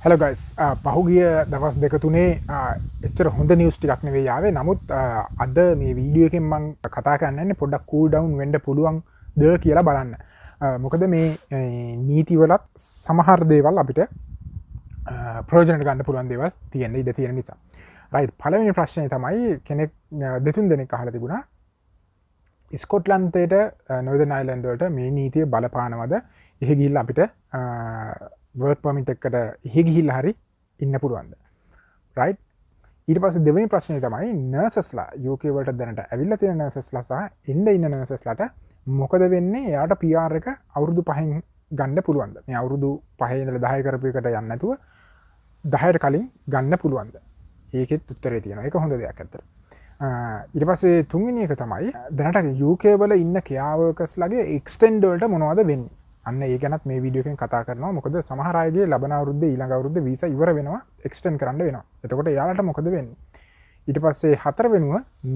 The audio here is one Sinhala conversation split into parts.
Hello guys පහුගිය දවස් දෙක තුනේ එච්චර හොඳ නිවුස් ටිකක් නෙවෙයි ආවේ. නමුත් අද මේ වීඩියෝ එකෙන් මම කතා කරන්න යන්නේ පොඩ්ඩක් කූල් ඩවුන් වෙන්න පුළුවන්ද කියලා බලන්න. මොකද මේ නීතිවලත් සමහර දේවල් අපිට ප්‍රයෝජනට ගන්න පුළුවන් දේවල් තියෙන ඉඩ තියෙන නිසා. රයිට්, පළවෙනි ප්‍රශ්නේ තමයි කෙනෙක් දෙතුන් දෙනෙක් අහලා තිබුණා ස්කොට්ලන්තයට නෝර්දර්න් අයිලන්ඩ් වලට මේ නීතිය බලපානවද? එහෙ ගිහිල්ලා අපිට වර්ක් පර්මිට් එකකට එහෙ ගිහිල්ලා හරි ඉන්න පුළුවන්ද? රයිට්. ඊට පස්සේ දෙවෙනි ප්‍රශ්නේ තමයි නර්සස්ලා UK වලට දැනට ඇවිල්ලා තියෙන නර්සස්ලා සහ එන්න ඉන්න නර්සස්ලාට මොකද වෙන්නේ? එයාට PR එක අවුරුදු 5න් ගන්න පුළුවන්ද? මේ අවුරුදු 5 ඉඳලා 10 කරපු එකට යන්නේ නැතුව 10ට කලින් ගන්න පුළුවන්ද? ඒකෙත් උත්තරේ තියෙනවා. ඒක හොඳ දෙයක් ඇත්තට. ඊට පස්සේ තුන්වෙනි එක තමයි දැනට UK වල ඉන්න care workers ලගේ extend වලට මොනවද වෙන්නේ? අන්න ඒ ගැනත් මේ වීඩියෝ එකෙන් කතා කරනවා. මොකද සමහර අයගේ ලබන අවුරුද්දේ ඊළඟ අවුරුද්දේ වීසා ඉවර වෙනවා, extend කරන්න වෙනවා. එතකොට එයාලට මොකද වෙන්නේ? ඊට පස්සේ හතරවෙනුව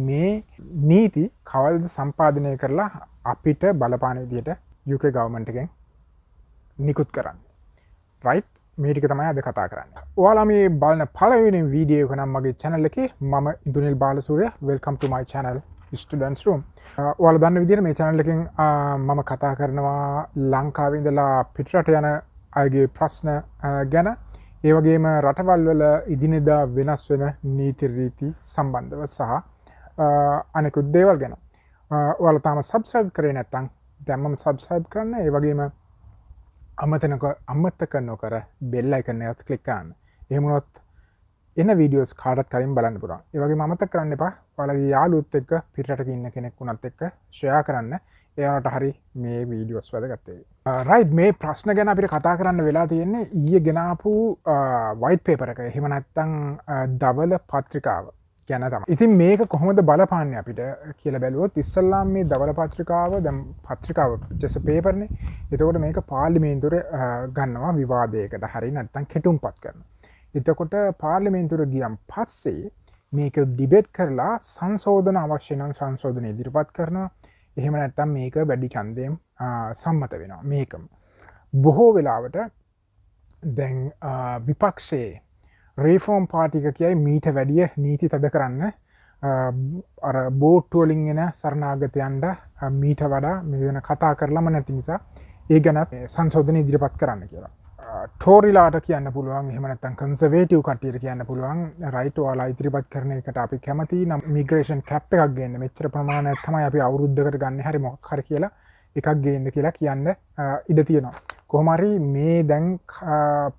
මේ නීති කවදද සම්පාදනය කරලා අපිට බලපාන විදියට UK government එකෙන් නිකුත් කරන්නේ. right? මේ ටික තමයි අද කතා කරන්නේ. ඔයාලා මේ බලන පළවෙනි වීඩියෝ එක නම් මගේ channel එකේ මම Indunil Balasuriya. welcome to my channel students room. ඔයාලා දන්න විදිහට මේ channel එකෙන් මම කතා කරනවා ලංකාවේ ඉඳලා පිටරට යන අයගේ ප්‍රශ්න ගැන, ඒ වගේම රටවල් වල ඉදිනදා වෙනස් වෙන නීති රීති සම්බන්ධව සහ අනෙකුත් දේවල් ගැන. ඔයාලා තාම subscribe කරේ නැත්නම් දැන්මම subscribe කරන්න. ඒ වගේම අමතක නොකර bell icon එකත් click කරන්න. එහෙම වුණොත් එන වීඩියෝස් කාටත් කලින් බලන්න පුළුවන්. ඒ වගේම අමතක කරන්න එපා ඔයාලගේ යාළුවොත් එක්ක පිටරටක ඉන්න කෙනෙක් වුණත් එක්ක share කරන්න. එයාලට හරි මේ වීඩියෝස් වැදගත් වෙයි. right, මේ ප්‍රශ්න ගැන අපිට කතා කරන්න වෙලා තියෙන්නේ ඊයේ ගෙනාපු white paper එක. එහෙම නැත්නම් දවල පත්‍රිකාව ගැන තමයි. ඉතින් මේක කොහොමද බලපාන්නේ අපිට කියලා බැලුවොත් ඉස්සල්ලාම මේ දවල පත්‍රිකාව දැන් පත්‍රිකාව just paper නේ. එතකොට මේක පාර්ලිමේන්තුවේ ගන්නවා විවාදයකට හරි නැත්නම් කෙටුම්පත් කරනවා. එතකොට පාර්ලිමේන්තුවට ගියන් පස්සේ මේක ඩිබේට් කරලා සංශෝධන අවශ්‍ය නම් සංශෝධන ඉදිරිපත් කරනවා. එහෙම නැත්නම් මේක වැඩි ඡන්දයෙන් සම්මත වෙනවා. මේකම බොහෝ වෙලාවට දැන් විපක්ෂයේ රීෆෝම් පාර්ටි එක කියයි මීට වැඩිය නීති තද කරන්න අර බෝට්ටු වලින් එන සරණාගතයන්ට මීට වඩා මේ වෙන කතා කරලම නැති නිසා ඒ ගැනත් සංශෝධන ඉදිරිපත් කරන්න කියලා. ටෝරිලාට කියන්න පුළුවන්, එහෙම නැත්නම් කන්සර්වේටිව් කට්ටියට කියන්න පුළුවන් රයිට්, ඔයාලා ඉදිරිපත් කරන එකට අපි කැමති නම් මිග්‍රේෂන් කැප් එකක් ගේන්න, මෙච්චර ප්‍රමාණයක් තමයි අපි අවුරුද්දකට ගන්න හරි මොකක් හරි කියලා එකක් ගේන්න කියලා කියන්න ඉඩ තියෙනවා. කොහොම හරි මේ දැන්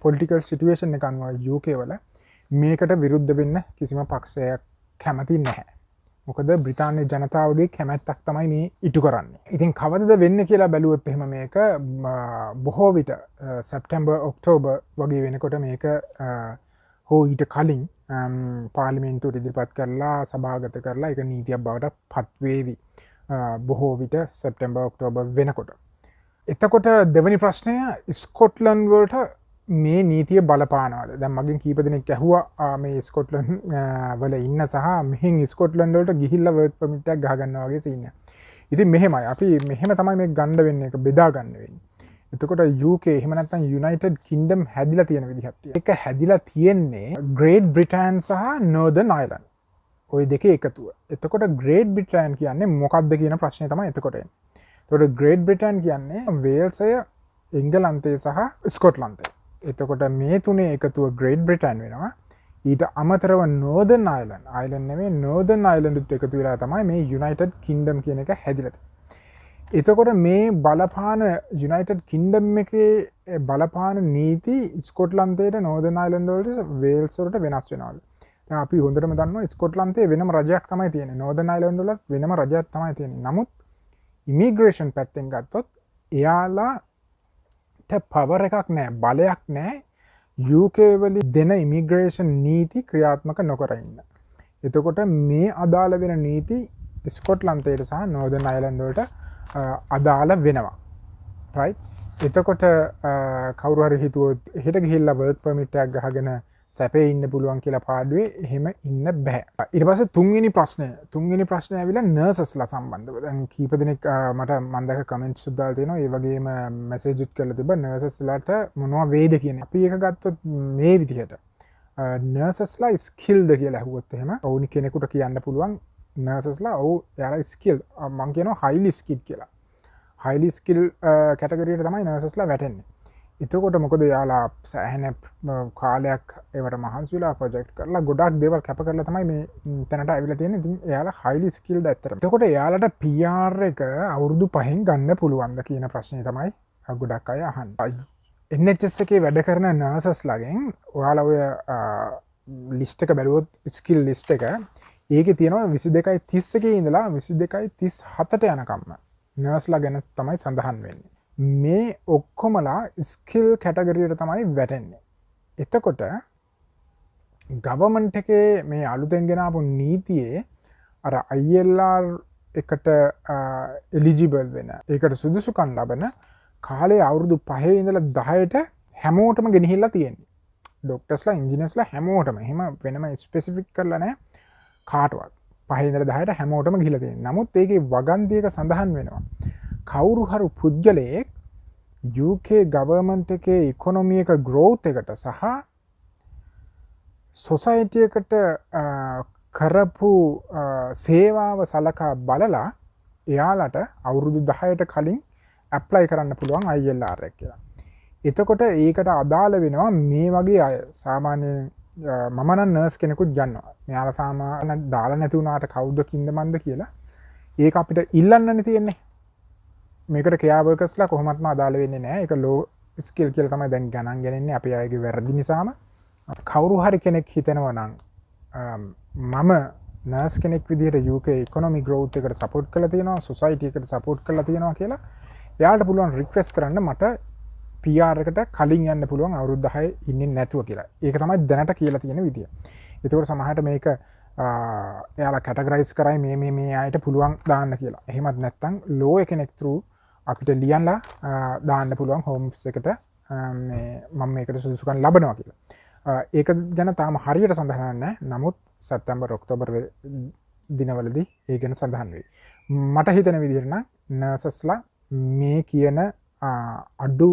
පොලිටිකල් සිටුේෂන් එක අනුව UK වල මේකට විරුද්ධ වෙන්න කිසිම පක්ෂයක් කැමති නැහැ. මොකද බ්‍රිතාන්‍ය ජනතාවගේ කැමැත්තක් තමයි මේ ඉටු කරන්නේ. ඉතින් කවදද වෙන්නේ කියලා බැලුවොත් එහෙම මේක බොහෝ විට සැප්තැම්බර් ඔක්තෝබර් වගේ වෙනකොට මේක හෝ ඊට කලින් පාර්ලිමේන්තුවට ඉදිරිපත් කරලා සභාගත කරලා ඒක නීතියක් බවට පත් වේවි. බොහෝ විට සැප්තැම්බර් ඔක්තෝබර් වෙනකොට. එතකොට දෙවෙනි ප්‍රශ්නය ස්කොට්ලන්ඩ් වලට මේ නීතිය බලපානවාද? දැන් මගෙන් කීප දෙනෙක් ඇහුවා මේ ස්කොට්ලන්ඩ් වල ඉන්න සහ මෙහෙන් ස්කොට්ලන්ඩ් වලට ගිහිල්ලා වර්ක් පර්මිට් එකක් ගහ ගන්නවා වගේ සීන් එක. ඉතින් මෙහෙමයි අපි මෙහෙම තමයි මේක ගන්න වෙන්නේ, ඒක බෙදා ගන්න වෙන්නේ. එතකොට UK එහෙම නැත්නම් යුනයිටඩ් කින්ග්ඩම් හැදිලා තියෙන විදිහක් තියෙනවා. ඒක හැදිලා තියෙන්නේ ග්‍රේට් බ්‍රිටන් සහ නෝර්දර්න් අයර්ලන්ඩ්. ওই දෙකේ එකතුව. එතකොට ග්‍රේට් බ්‍රිටන් කියන්නේ මොකක්ද කියන ප්‍රශ්නේ තමයි එතකොට එන්නේ. එතකොට ග්‍රේට් බ්‍රිටන් කියන්නේ වේල්සය, එංගලන්තය සහ ස්කොට්ලන්තය. එතකොට මේ තුනේ එකතුව ග්‍රේට් බ්‍රිටන් වෙනවා. ඊට අමතරව නෝර්දර්න් අයර්ලන්ඩ් නෙමෙයි නෝර්දර්න් අයර්ලන්ඩ්ත් එකතු වෙලා තමයි මේ යුනයිටඩ් කින්ග්ඩම් කියන එක හැදිලා තියෙන්නේ. එතකොට මේ බලපාන යුනයිටඩ් කින්ග්ඩම් එකේ බලපාන නීති ස්කොට්ලන්තයට, නෝර්දර්න් අයර්ලන්ඩ් වලට, වේල්ස් වලට වෙනස් වෙනවලු. දැන් අපි හොඳටම දන්නවා ස්කොට්ලන්තයේ වෙනම රජයක් තමයි තියෙන්නේ. නෝර්දර්න් අයර්ලන්ඩ් වලත් වෙනම රජයක් තමයි තියෙන්නේ. නමුත් ඉමිග්‍රේෂන් පැත්තෙන් ගත්තොත් එයාලාට පවර් එකක් නැහැ, බලයක් නැහැ UK වල දෙන ඉමිග්‍රේෂන් නීති ක්‍රියාත්මක නොකර ඉන්න. එතකොට මේ අදාළ වෙන නීති ස්කොට්ලන්තයට සහ නෝර්දර්න් අයර්ලන්ඩ් වලට අදාළ වෙනවා. right? එතකොට කවුරු හරි හිතුවොත් හෙට ගිහිල්ලා වර්ක් පර්මිට් එකක් ගහගෙන සැපේ ඉන්න පුළුවන් කියලා පාඩුවේ එහෙම ඉන්න බෑ. ඊට පස්සේ තුන්වෙනි ප්‍රශ්නය ඇවිල්ලා නර්සස්ලා සම්බන්ධව. දැන් කීප දෙනෙක් මට මම දැක කමෙන්ට්ස් දාලා තියෙනවා. ඒ වගේම මැසේජ් උත් කරලා තිබ්බා නර්සස්ලාට මොනවා වේද කියන. අපි ඒක ගත්තොත් මේ විදිහට නර්සස්ලා ස්කිල්ද කියලා අහුවොත් එහෙම ඔවුනි කෙනෙකුට කියන්න පුළුවන් නර්සස්ලා ඔව් එයාලා ස්කිල් මම කියනවා හයිලි ස්කිල් කියලා. හයිලි ස්කිල් කැටගරියට තමයි නර්සස්ලා වැටෙන්නේ. එතකොට මොකද යාලා සෑහෙන කාලයක් ඒවට මහන්සි වෙලා ප්‍රොජෙක්ට් කරලා ගොඩක් දේවල් කැප කරලා තමයි මේ තැනට ඇවිල්ලා තියෙන්නේ. ඉතින් එයාලා highly skilled ඇත්තටම. එතකොට එයාලට PR එක අවුරුදු 5න් ගන්න පුළුවන්ද කියන ප්‍රශ්නේ තමයි ගොඩක් අය අහන්නේ. NHS එකේ වැඩ කරන nurses ලාගෙන් ඔයාලා ඔය ලිස්ට් එක බැලුවොත් skill list එක ඒකේ තියෙනවා 22.31 ඉඳලා 22.37ට යනකම්ම nurse ලා ගැන තමයි සඳහන් වෙන්නේ. මේ ඔක්කොමලා ස්කිල් කැටගරියට තමයි වැටෙන්නේ. එතකොට ගවර්න්මන්ට් එකේ මේ අලුතෙන් ගෙන ආපු නීතියේ අර ILR එකට එලිජිබල් වෙන ඒකට සුදුසුකම් ලබන කාලේ අවුරුදු 5 ඉඳලා 10ට හැමෝටම ගෙනහිල්ලා තියෙන්නේ. ඩොක්ටර්ස්ලා ඉන්ජිනියර්ස්ලා හැමෝටම. එහෙම වෙනම ස්පෙસિෆික් කරලා නැහැ කාටවත්. 5 ඉඳලා 10ට හැමෝටම ගිහිල්ලා තියෙන්නේ. නමුත් ඒකේ වගන්තියක සඳහන් වෙනවා. කවුරු හරි පුද්ගලයෙක් UK ගවර්න්මන්ට් එකේ ඉකොනොමි එක growth එකට සහ සොසයිටි එකට කරපු සේවාව සලකා බලලා එයාලට අවුරුදු 10ට කලින් ඇප්ලයි කරන්න පුළුවන් ILR එක කියලා. එතකොට ඒකට අදාළ වෙනවා මේ වගේ අය. සාමාන්‍යයෙන් මම නම් නර්ස් කෙනෙකුත් ගන්නවා. මෙයාලා සාමාන්‍ය දාලා නැති වුණාට කවුද කින්ද මන්ද කියලා. ඒක අපිට ඉල්ලන්නනේ තියෙන්නේ. මේකට කෙයා වර්කර්ස්ලා කොහොමත්ම අදාළ වෙන්නේ නැහැ. ඒක ලෝ ස්කිල් කියලා තමයි දැන් ගණන් ගන්නේ අපි අයගේ වැරදි නිසාම. කවුරු හරි කෙනෙක් හිතනවා නම් මම නර්ස් කෙනෙක් විදිහට UK economic growth එකට support කරලා තියෙනවා, society එකට support කරලා තියෙනවා කියලා එයාලට පුළුවන් රික්වෙස්ට් කරන්න මට PR එකට කලින් යන්න පුළුවන් අවුරුදු 10 ඉන්නේ නැතුව කියලා. ඒක තමයි දැනට කියලා තියෙන විදිය. ඒකෝර සමහරට මේක එයාලා කැටගරයිස් කරයි මේ අයට පුළුවන් දාන්න කියලා. එහෙමත් නැත්නම් ලෝ කෙනෙක් through අපිට ලියන්නලා දාන්න පුළුවන් හෝම්ස් එකට මේ මම මේකට සුදුසුකම් ලබනවා කියලා. ඒක ගැන තාම හරියට සඳහන් නැහැ. නමුත් සැප්තැම්බර් ඔක්තෝබර් දිනවලදී ඒ ගැන සඳහන් වෙයි. මට හිතෙන විදිහට නම් නර්සස්ලා මේ කියන අඩු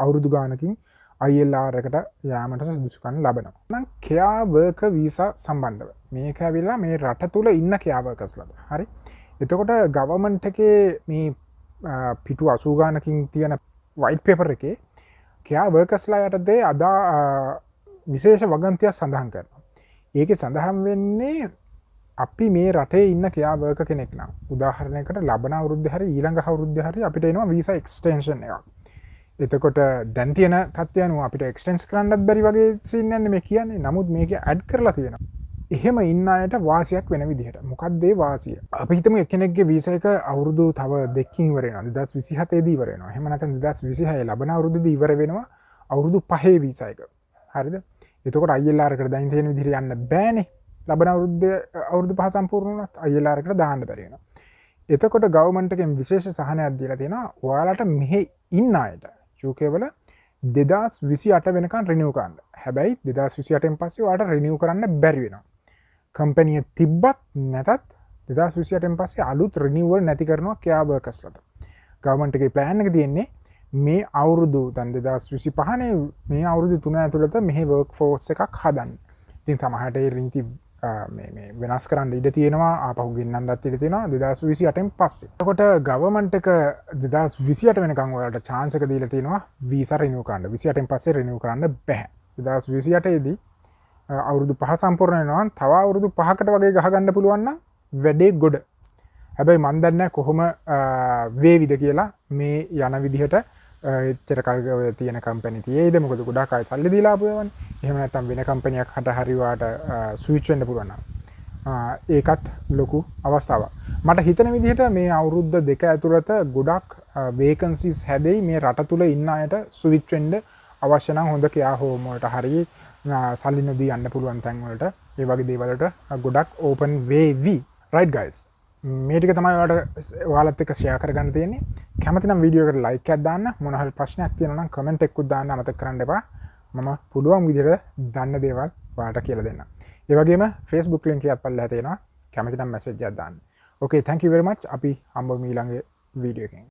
අවුරුදු ගානකින් ILR එකට යාමට සුදුසුකම් ලබනවා. නම් කෙයා වර්කර් වීසා සම්බන්ධව මේක ඇවිල්ලා මේ රට තුල ඉන්න කෙයා වර්කර්ස්ලාට. හරි. එතකොට ගවර්න්මන්ට් එකේ මේ පිටු 80 ගානකින් තියෙන වයිට් පේපර් එකේ කෙයා වර්කර්ස්ලා යටතේ අදා විශේෂ වගන්තියක් සඳහන් කරනවා. ඒකේ සඳහන් වෙන්නේ අපි මේ රටේ ඉන්න කෙයා වර්කර් කෙනෙක් නම් උදාහරණයකට ලබන අවුරුද්දේ හරි ඊළඟ අවුරුද්දේ හරි අපිට එනවා වීසා එක්ස්ටෙන්ෂන් එකක්. එතකොට දැන් තියෙන තත්ත්වය අනුව අපිට එක්ස්ටෙන්ස් කරන්නත් බැරි වගේ සීන් යන්නේ මේ කියන්නේ. නමුත් මේක ඇඩ් කරලා තියෙනවා. එහෙම ඉන්න අයට වාසියක් වෙන විදිහට. මොකක්ද ඒ වාසිය? අපි හිතමු එක්කෙනෙක්ගේ වීසා එක අවුරුදු තව 2කින් ඉවර වෙනවා. 2027 දී ඉවර වෙනවා. එහෙම නැත්නම් 2026 ලබන අවුරුද්දේදී ඉවර වෙනවා අවුරුදු 5 වීසා එක. හරිද? එතකොට ILR එකට දැන් තියෙන විදිහට යන්න බෑනේ. ලබන අවුරුදු 5 සම්පූර්ණ වුණත් ILR එකට දාන්න බැරි වෙනවා. එතකොට ගවර්න්මන්ට් එකෙන් විශේෂ සහනයක් දීලා තියෙනවා. ඔයාලට මෙහි ඉන්න අයට UK වල 2028 වෙනකන් රිනිව් කරන්න. හැබැයි 2028න් පස්සේ ඔයාලට රිනිව් කරන්න බැරි වෙනවා. කම්පැනි එක තිබ්බත් නැතත් 2028න් පස්සේ අලුත් රිනිවල් නැති කරනවා කෙයා වර්කර්ස්ලාට. ගවර්න්මන්ට් එකේ ප්ලෑන් එක තියෙන්නේ මේ අවුරුදු දැන් 2025 නේ මේ අවුරුදු 3 ඇතුළත මෙහි වර්ක් ෆෝස් එකක් හදන්න. ඉතින් සමහරට ඒ රීති මේ වෙනස් කරන්න ඉඩ තියෙනවා ආපහු ගෙන්නන්නත් ඉඩ තියෙනවා 2028න් පස්සේ. එතකොට ගවර්න්මන්ට් එක 2028 වෙනකන් ඔයාලට chance එක දීලා තියෙනවා වීසා රිනිව් කරන්න. 28න් පස්සේ රිනිව් කරන්න බෑ. 2028 දී අවුරුදු 5 සම්පූර්ණ වෙනවා නම් තව අවුරුදු 5කට වගේ ගහගන්න පුළුවන් නම් වැඩේ ගොඩ. හැබැයි මන් දන්නේ නැහැ කොහොම වේවිද කියලා මේ යන විදිහට එච්චර කල් තියෙන කම්පැනි තියේද මොකද ගොඩක් අය සල්ලි දීලා ආපු ඒවානේ. එහෙම නැත්නම් වෙන කම්පැනියක් හට හරි වාට ස්විච් වෙන්න පුළුවන් නම් ඒකත් ලොකු අවස්ථාවක්. මට හිතන විදිහට මේ අවුරුද්ද දෙක ඇතුළත ගොඩක් වේකන්සිස් හැදෙයි මේ රට තුල ඉන්න අයට ස්විච් වෙන්න අවශ්‍ය නම් හොඳ කෙයා හෝම් වලට හරි සල්ලි නොදී යන්න පුළුවන් තැන් වලට ඒ වගේ දේවල් වලට ගොඩක් ඕපන් වේවි. right guys, මේ ටික තමයි ඔයාලත් එක්ක ෂෙයා කරගන්න තියෙන්නේ. කැමති නම් වීඩියෝ එකට ලයික් එකක් දාන්න. මොන හරි ප්‍රශ්නයක් තියෙනවා නම් කමෙන්ට් එකකුත් දාන්න අමතක කරන්න එපා. මම පුළුවන් විදිහට දන්න දේවල් ඔයාලට කියලා දෙන්න. ඒ වගේම Facebook link එකත් පල්ලෙහා තියෙනවා. කැමති නම් message එකක් දාන්න. Okay, thank you very much. අපි හම්බෙමු ඊළඟ වීඩියෝ එකකින්.